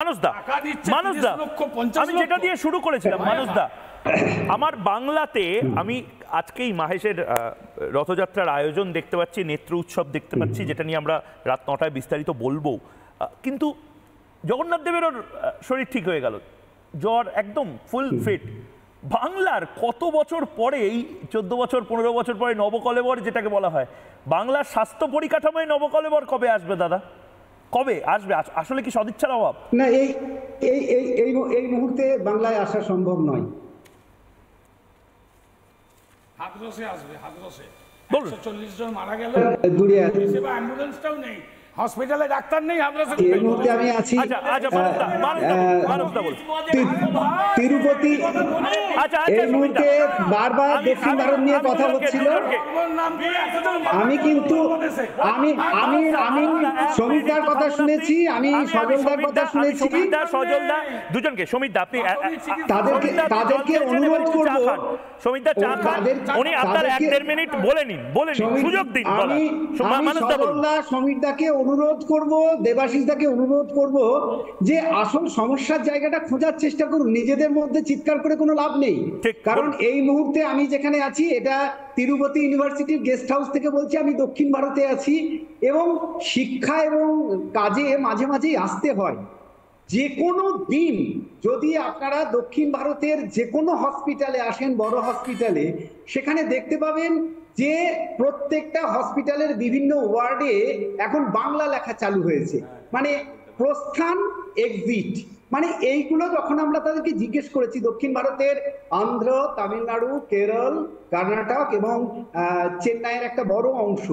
আমি যেটা দিয়ে শুরু করেছিলাম, মানুষদা, আমার বাংলাতে আমি আজকেই মাহেশের রথযাত্রার আয়োজন দেখতে পাচ্ছি, নেত্র উৎসব দেখতে পাচ্ছি, যেটা নিয়ে আমরা রাত 9টায় বিস্তারিত বলবো। কিন্তু জগন্নাথ দেবের শরীর ঠিক হয়ে গেল, জ্বর একদম ফুল ফিট। বাংলার কত বছর পরে, এই 14 বছর 15 বছর পরে নবকলেবর যেটাকে বলা হয়, বাংলার স্বাস্থ্য পরিকাঠামোয় নবকলেবর কবে আসবে দাদা? কবে আসবে? আসলে কি সদিচ্ছার অভাব? না, এই মুহূর্তে বাংলায় আসা সম্ভব নয়। হাতরসে আসবে, হাতরসে 140 জন মারা গেল, অ্যাম্বুলেন্সটাও নেই, হসপিটালে ডাক্তার নেই, হাতরসে এই মুহূর্তে আমি আছি তিরুপতি। এই মুহূর্তে বারবার দক্ষিণ ভারত নিয়ে কথা হচ্ছিল। আমি কিন্তু আমি সমীরদার কথা শুনেছি, আমি সজলদার কথা শুনেছি। দুজনকে সমীরদা, আপনি তাদেরকে অনুরোধ করব, সমীরদা চা খান, উনি আপনার 1-1.5 মিনিট বলে নিন, সুযোগ দিন। আমি সজলদা সমীরদাকে অনুরোধ করব, দেবাশিসদাকে অনুরোধ করব যে আসল সমস্যার জায়গাটা খোঁজার চেষ্টা করুন, নিজেদের মধ্যে চিৎকার করে কোনো লাভ নেই। কারণ এই মুহূর্তে আমি যেখানে আছি এটা তিরুপতি ইউনিভার্সিটির গেস্ট হাউস থেকে বলছি, আমি দক্ষিণ ভারতে আছি এবং শিক্ষা এবং কাজে মাঝে মাঝেই আসতে হয়। যে কোনো দিন যদি আপনারা দক্ষিণ ভারতের যে কোনো হসপিটালে আসেন, বড় হসপিটালে, সেখানে দেখতে পাবেন যে প্রত্যেকটা হসপিটালের বিভিন্ন ওয়ার্ডে এখন বাংলা লেখা চালু হয়েছে, মানে প্রস্থান, এক্সিট, মানে এইগুলো যখন আমরা তাদেরকে জিজ্ঞেস করেছি, দক্ষিণ ভারতের অন্ধ্র, তামিলনাড়ু, কেরল, কর্ণাটক এবং চেন্নাইয়ের একটা বড় অংশ,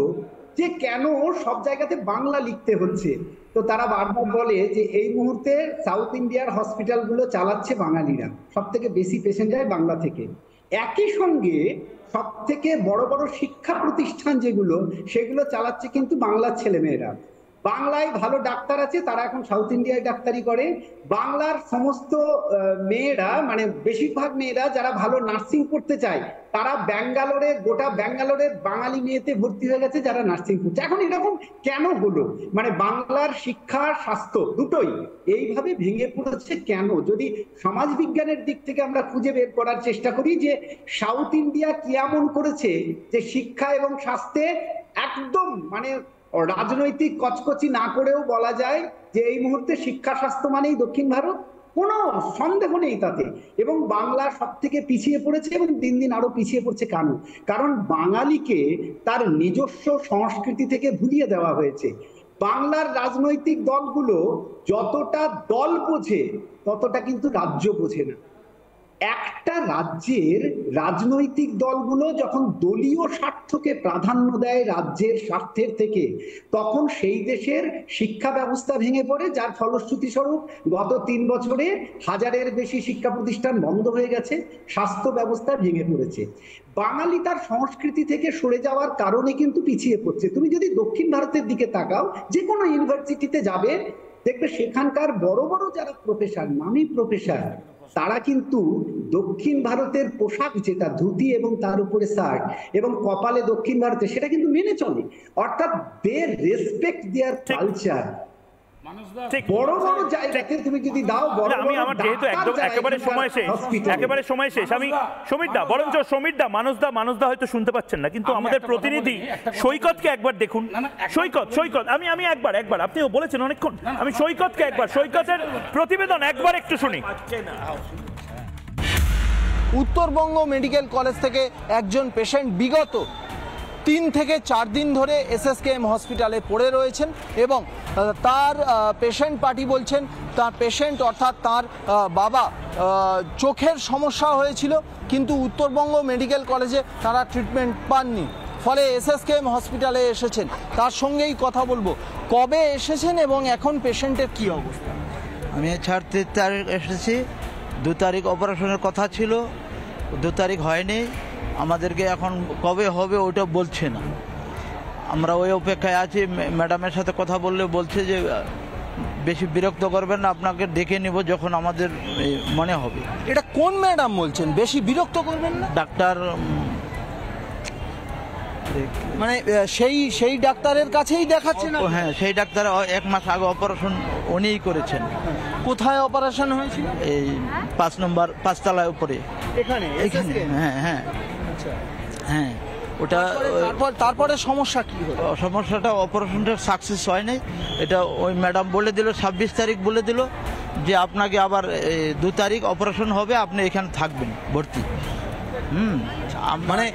যে কেন সব জায়গাতে বাংলা লিখতে হচ্ছে, তো তারা বারবার বলে যে এই মুহূর্তে সাউথ ইন্ডিয়ার হসপিটালগুলো চালাচ্ছে বাঙালিরা, সব থেকে বেশি পেশেন্ট যায় বাংলা থেকে। একই সঙ্গে সব থেকে বড় বড় শিক্ষা প্রতিষ্ঠান যেগুলো, সেগুলো চালাচ্ছে কিন্তু বাংলার ছেলেমেয়েরা। বাংলায় ভালো ডাক্তার আছে, তারা এখন সাউথ ইন্ডিয়ায় ডাক্তারি করে। বাংলার সমস্ত মেয়েরা, মানে বেশিরভাগ মেয়েরা যারা ভালো নার্সিং করতে চায়, তারা ব্যাঙ্গালোরে, গোটা ব্যাঙ্গালোরের বাঙালি মেয়েতে ভর্তি হয়ে গেছে যারা নার্সিং করছে। এখন এরকম কেন হলো? মানে বাংলার শিক্ষা, স্বাস্থ্য দুটোই এইভাবে ভেঙে পড়েছে কেন? যদি সমাজ বিজ্ঞানের দিক থেকে আমরা খুঁজে বের করার চেষ্টা করি যে সাউথ ইন্ডিয়া কি এমন করেছে যে শিক্ষা এবং স্বাস্থ্যে একদম, মানে রাজনৈতিক কচকচি না করেও বলা যায় যে এই মুহূর্তে শিক্ষা স্বাস্থ্য মানেই দক্ষিণ ভারত, কোনো সন্দেহ নেই তাতে। এবং বাংলা সব থেকে পিছিয়ে পড়েছে এবং দিন দিন আরো পিছিয়ে পড়ছে। কেন? কারণ বাঙালিকে তার নিজস্ব সংস্কৃতি থেকে ভুলিয়ে দেওয়া হয়েছে। বাংলার রাজনৈতিক দলগুলো যতটা দল বোঝে ততটা কিন্তু রাজ্য বোঝে না। একটা রাজ্যের রাজনৈতিক দলগুলো যখন দলীয় স্বার্থকে প্রাধান্য দেয় রাজ্যের স্বার্থের থেকে, তখন সেই দেশের শিক্ষা ব্যবস্থা ভেঙে পড়ে, যার ফলশ্রুতি স্বরূপ গত 3 বছরে 1000-এর বেশি শিক্ষা প্রতিষ্ঠান বন্ধ হয়ে গেছে, স্বাস্থ্য ব্যবস্থা ভেঙে পড়েছে। বাঙালি তার সংস্কৃতি থেকে সরে যাওয়ার কারণে কিন্তু পিছিয়ে পড়ছে। তুমি যদি দক্ষিণ ভারতের দিকে তাকাও, যে কোনো ইউনিভার্সিটিতে যাবে, দেখবে সেখানকার বড় বড় যারা প্রফেসর, নামী প্রফেসর, তারা কিন্তু দক্ষিণ ভারতের পোশাক, যেটা ধুতি এবং তার উপরে শার্ট এবং কপালে দক্ষিণ ভারতে, সেটা কিন্তু মেনে চলে। অর্থাৎ দে রেসপেক্ট দেয়ার কালচার। বড় বড় জায়গাতে তুমি যদি দাও, আমি আমার যেহেতু একদম একেবারে সময় শেষ, আমি সমীরদা, বরঞ্চ সমীরদা, মানুষদা হয়তো শুনতে পাচ্ছেন না, কিন্তু আমাদের প্রতিনিধি সৈকতকে একবার দেখুন। সৈকত আমি একবার আপনিও বলেছেন অনেকক্ষণ, আমি সৈকতকে একবার, সৈকতের প্রতিবেদন একবার একটু শুনি। উত্তরবঙ্গ মেডিকেল কলেজ থেকে একজন পেশেন্ট বিগত 3 থেকে 4 দিন ধরে SSKM হসপিটালে পড়ে রয়েছেন এবং তার পেশেন্ট পার্টি বলছেন তার পেশেন্ট অর্থাৎ তার বাবা চোখের সমস্যা হয়েছিল, কিন্তু উত্তরবঙ্গ মেডিকেল কলেজে তারা ট্রিটমেন্ট পাননি, ফলে SSKM হসপিটালে এসেছেন। তার সঙ্গেই কথা বলবো, কবে এসেছেন এবং এখন পেশেন্টের কি অবস্থা? আমি 3 তারিখ এসেছি, 2 তারিখ অপারেশনের কথা ছিল, 2 তারিখ হয়নি। আমাদেরকে এখন কবে হবে ওটা বলছে না, আমরা ওই অপেক্ষায় আছি। ম্যাডামের সাথে কথা বললে বলছে যে বেশি বিরক্ত করবেন না, আপনাকে ডেকে নিব যখন আমাদের মনে হবে। এটা কোন ম্যাডাম বলছেন বেশি বিরক্ত করবেন না? ডাক্তার মানে সেই ডাক্তারের কাছেই দেখাচ্ছে না? হ্যাঁ, সেই ডাক্তার 1 মাস আগে অপারেশন উনিই করেছেন। কোথায় অপারেশন হয়েছিল? এই 5 নম্বর 5 তলায় উপরে এখানে? হ্যাঁ হ্যাঁ আচ্ছা হ্যাঁ, ওটা তারপরে সমস্যা কি হলো? সমস্যাটা অপারেশনটা সাকসেস হয় নাই। এটা ওই ম্যাডাম বলে দিল 26 তারিখ বলে দিল যে আপনাকে আবার 2 তারিখ অপারেশন হবে, আপনি এখানে থাকবেন ভর্তি। মানে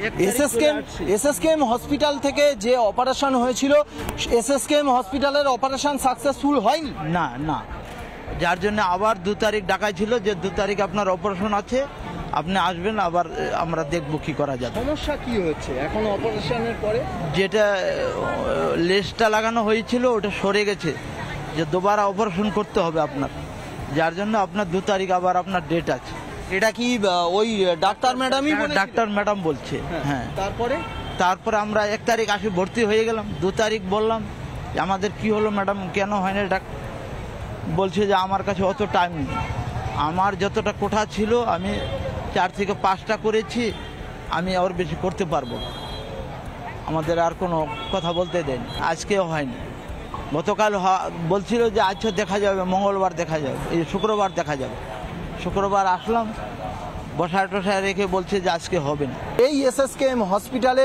এসএসকেএম হসপিটাল থেকে যে অপারেশন হয়েছিল, এসএসকেএম হসপিটালের অপারেশন সাকসেসফুল হয়নি? না না, যার জন্য আবার 2 তারিখ ডাকা ছিল যে 2 তারিখ আপনার অপারেশন আছে, আপনি আসবেন, আবার আমরা দেখব কি করা যাবে। সমস্যা কি হচ্ছে এখন অপারেশনের পরে? যেটা লেসটা লাগানো হয়েছিল ওটা সরে গেছে, যে দুবার অপারেশন করতে হবে আপনার, যার জন্য আপনার 2 তারিখ আবার আপনার ডেট আছে। এটা কি ওই ডাক্তার ম্যাডামই বলেছিল? ডাক্তার ম্যাডাম বলছে। হ্যাঁ, তারপরে আমরা 1 তারিখ আসে ভর্তি হয়ে গেলাম। 2 তারিখ বললাম যে আমাদের কি হলো ম্যাডাম, কেন হয় না? বলছে যে আমার কাছে অত টাইম নেই, আমার যতটা কোঠা ছিল আমি 4 থেকে 5টা করেছি, আমি আর বেশি করতে পারবো না। আমাদের আর কোনো কথা বলতে দেয়নি, আজকেও হয়নি। গতকাল বলছিল যে আচ্ছা দেখা যাবে, মঙ্গলবার দেখা যাবে, এই শুক্রবার দেখা যাবে। শুক্রবার আসলাম, বসায় টসায় রেখে বলছে যে আজকে হবে না। এই এসএসকেএম হসপিটালে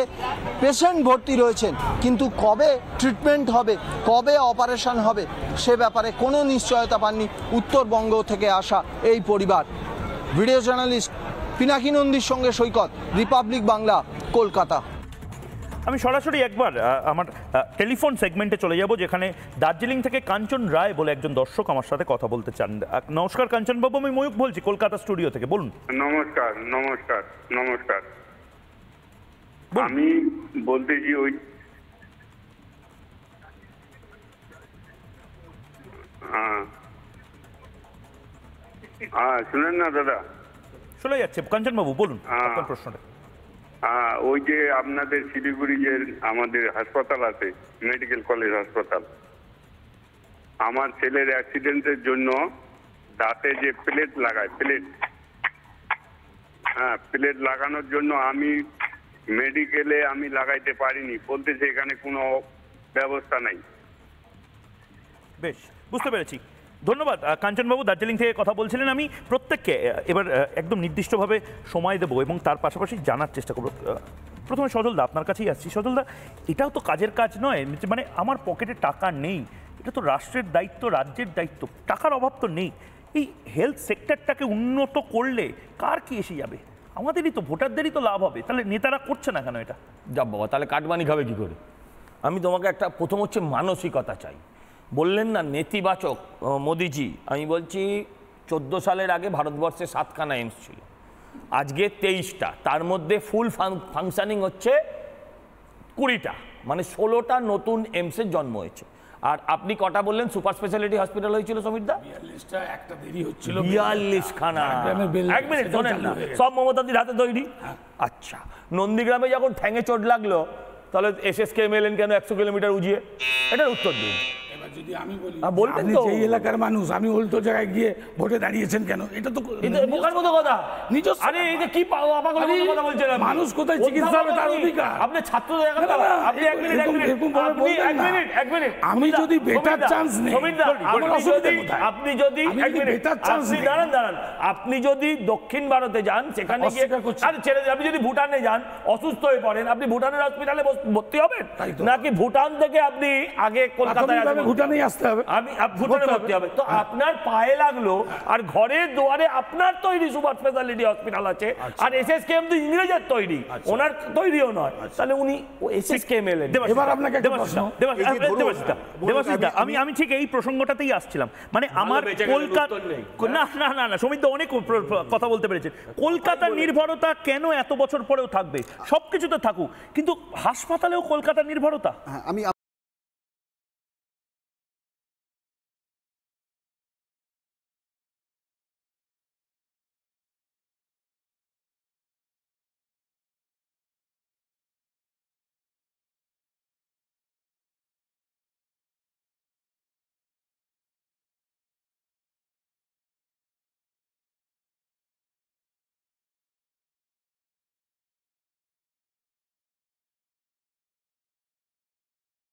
পেশেন্ট ভর্তি রয়েছেন, কিন্তু কবে ট্রিটমেন্ট হবে, কবে অপারেশন হবে, সে ব্যাপারে কোনো নিশ্চয়তা পাননি উত্তরবঙ্গ থেকে আসা এই পরিবার। ভিডিও জার্নালিস্ট পিনাকি নন্দীর সঙ্গে সৈকত, রিপাবলিক বাংলা, কলকাতা। আমি সরাসরি একবার আমার টেলিফোন সেগমেন্টে চলে যাব, যেখানে দার্জিলিং থেকে কাঞ্চন রায় বলে একজন দর্শক আমার সাথে কথা বলতে চান। নমস্কার কাঞ্চন বাবু, আমি ময়ূক বলছি কলকাতা স্টুডিও থেকে, বলুন। নমস্কার নমস্কার নমস্কার। আমি বলতেছি ওই শুনেন না দাদা? শোনা যাচ্ছে কাঞ্চন বাবু, বলুন আপনার প্রশ্নটা। ওই যে আপনাদের শিলিগুড়ি যে আমাদের হাসপাতাল আছে, মেডিকেল কলেজ হাসপাতাল, আমার ছেলের অ্যাক্সিডেন্টের জন্য দাঁতে যে প্লেট লাগায়, প্লেট লাগানোর জন্য আমি মেডিকেলে আমি লাগাইতে পারিনি, বলতেছে এখানে কোনো ব্যবস্থা নাই। বেশ, বুঝতে পেরেছি। ধন্যবাদ কাঞ্চনবাবু, দার্জিলিং থেকে কথা বলছিলেন। আমি প্রত্যেককে এবার একদম নির্দিষ্টভাবে সময় দেবো এবং তার পাশাপাশি জানার চেষ্টা করবো। প্রথমে সজলদা, আপনার কাছেই আসছি। সজলদা, এটাও তো কাজের কাজ নয়, মানে আমার পকেটে টাকা নেই, এটা তো রাষ্ট্রের দায়িত্ব, রাজ্যের দায়িত্ব, টাকার অভাব তো নেই। এই হেলথ সেক্টরটাকে উন্নত করলে কার কি এসে যাবে? আমাদেরই তো, ভোটারদেরই তো লাভ হবে। তাহলে নেতারা করছে না কেন এটা? যা বাবা, তাহলে কাটমানি খাবে কি করে? আমি তোমাকে একটা, প্রথম হচ্ছে মানসিকতা চাই। বললেন না নেতিবাচক মোদিজি, আমি বলছি 14 সালের আগে ভারতবর্ষে 7খানা এইমস ছিল, আজকে 23টা, তার মধ্যে ফুল ফাংশনিং হচ্ছে 20টা, মানে 16টা নতুন এইমসের জন্ম হয়েছে। আর আপনি কটা বললেন সুপার স্পেশালিটি হসপিটাল হয়েছিল সমীরদা? 42টা, একটা দেরি হচ্ছিল। 42খানা। 1 মিনিট শোনেন না, সব মমতাদির হাতে তৈরি। আচ্ছা, নন্দীগ্রামে যখন ঠ্যাঙে চোট লাগলো, তাহলে এসএসকেএম এলেন কেন 100 কিলোমিটার উজিয়ে? এটার উত্তর দিন। যদি আমি বলি, বলবেন তো এই এলাকার মানুষ, আমি উল্টো জায়গায় গিয়ে ভোটে দাঁড়িয়েছেন কেন? এটা তো বোকার মতো কথা। নিজস্ব, আরে এই যে কি কথা বলছেন, মানুষ কোথায় চিকিৎসা হবে তার অধিকার। আপনি ছাত্রদের, আপনি এক মিনিট, আমি যদি বেটার চান্স নেই, আপনি যদি দাঁড়ান, আপনি যদি দক্ষিণ ভারতে যান, সেখানে গিয়ে আপনি যদি ভুটানে যান, অসুস্থ হয়ে পড়েন, আপনি ভুটানের হসপিটালে ভর্তি হবেন নাকি ভুটান থেকে আপনি আগে কলকাতায় আসবেন? ভুটানেই আসতে হবে, আমি ভুটানে ভর্তি হবে। তো আপনার পায়ে লাগলো আর ঘরের দুয়ারে আপনার তৈরি সুপার স্পেশালিটি হসপিটাল আছে, আর এসএসকেএম তো ইংরেজের তৈরি, ওনার তৈরিও নয়, তাহলে উনি এসএসকেএম এলেন। এবার আপনাকে দেবাশিসদা, আমি ঠিক এই প্রসঙ্গটাতেই আসছিলাম। মানে আমার কলকাতা, না সমীর দা অনেক কথা বলতে পেরেছেন। কলকাতার নির্ভরতা কেন এত বছর পরেও থাকবে? সবকিছুতে থাকুক, কিন্তু হাসপাতালেও কলকাতার নির্ভরতা। আমি